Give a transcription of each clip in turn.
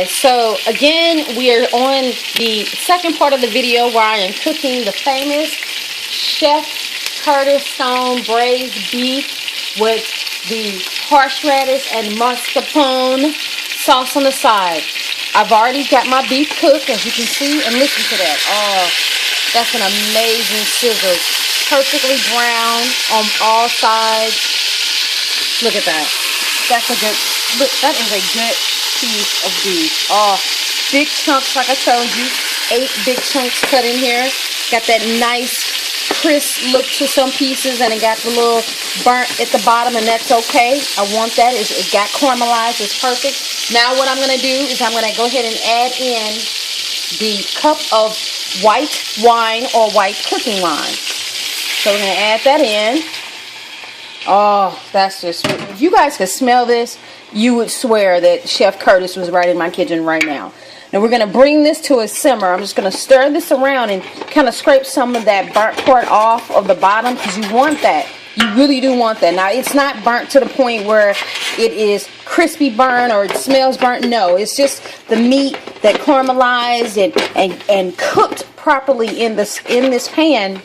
So again, we are on the second part of the video where I am cooking the famous Chef Curtis Stone braised beef with the horseradish and mascarpone sauce on the side. I've already got my beef cooked, as you can see, and listen to that. Oh, that's an amazing sizzle. Perfectly brown on all sides. Look at that. That's a good, look, that is a good piece of beef. Oh, big chunks, like I told you. 8 big chunks cut in here. Got that nice crisp look to some pieces, and it got the little burnt at the bottom, and that's okay. I want that. It got caramelized. It's perfect. Now what I'm going to do is I'm going to go ahead and add in the cup of white wine or white cooking wine. So we're going to add that in. Oh, that's just, if you guys could smell this, you would swear that Chef Curtis was right in my kitchen right now. Now we're going to bring this to a simmer. I'm just going to stir this around and kind of scrape some of that burnt part off of the bottom, because you want that. You really do want that. Now, it's not burnt to the point where it is crispy burnt or it smells burnt. No, it's just the meat that caramelized and cooked properly in this pan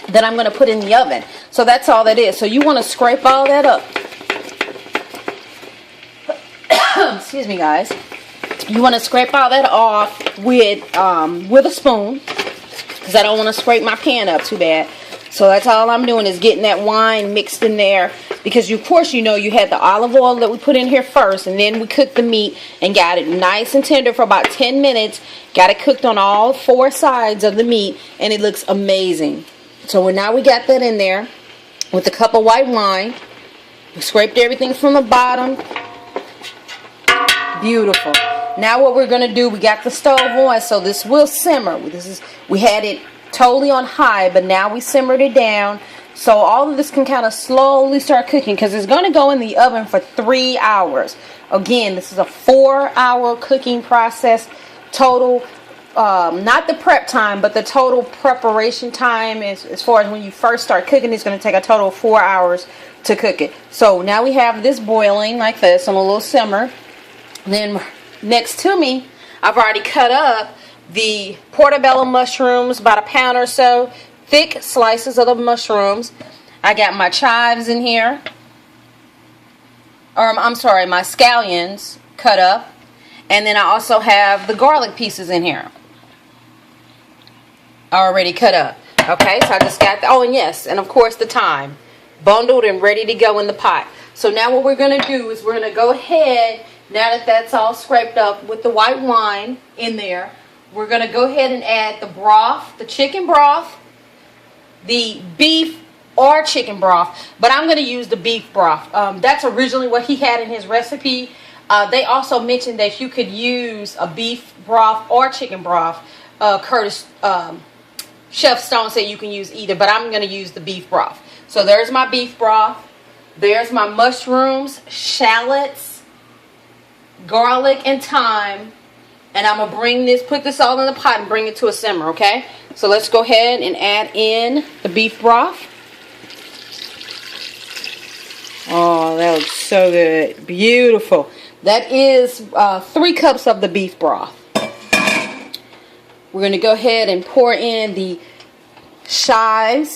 that I'm going to put in the oven. So that's all that is. So you want to scrape all that up. Excuse me, guys. You want to scrape all that off with a spoon, because I don't want to scrape my pan up too bad. So that's all I'm doing, is getting that wine mixed in there, because of course you know you had the olive oil that we put in here first, and then we cooked the meat and got it nice and tender for about 10 minutes. Got it cooked on all 4 sides of the meat, and it looks amazing. So now we got that in there with a cup of white wine. We scraped everything from the bottom. Beautiful. Now what we're going to do, we got the stove on, so this will simmer. We had it totally on high, but now we simmered it down. So all of this can kind of slowly start cooking, because it's going to go in the oven for 3 hours. Again, this is a 4-hour cooking process total. Not the prep time, but the total preparation time as far as when you first start cooking. It's going to take a total of 4 hours to cook it. So now we have this boiling like this on a little simmer. Then next to me, I've already cut up the portobello mushrooms, about a pound or so, thick slices of the mushrooms. I got my chives in here, or I'm sorry, my scallions cut up, and then I also have the garlic pieces in here already cut up. Okay, so I just got the, oh, and yes, and of course the thyme bundled and ready to go in the pot. So now what we're going to do is we're going to go ahead, now that that's all scraped up with the white wine in there, we're going to go ahead and add the broth, the chicken broth, the beef or chicken broth, but I'm going to use the beef broth. That's originally what he had in his recipe. They also mentioned that you could use a beef broth or chicken broth. Chef Stone said you can use either, but I'm going to use the beef broth. So there's my beef broth. There's my mushrooms, shallots, garlic, and thyme. And I'm going to bring this, put this all in the pot and bring it to a simmer, okay? So let's go ahead and add in the beef broth. Oh, that looks so good. Beautiful. That is 3 cups of the beef broth. We're going to go ahead and pour in the chives.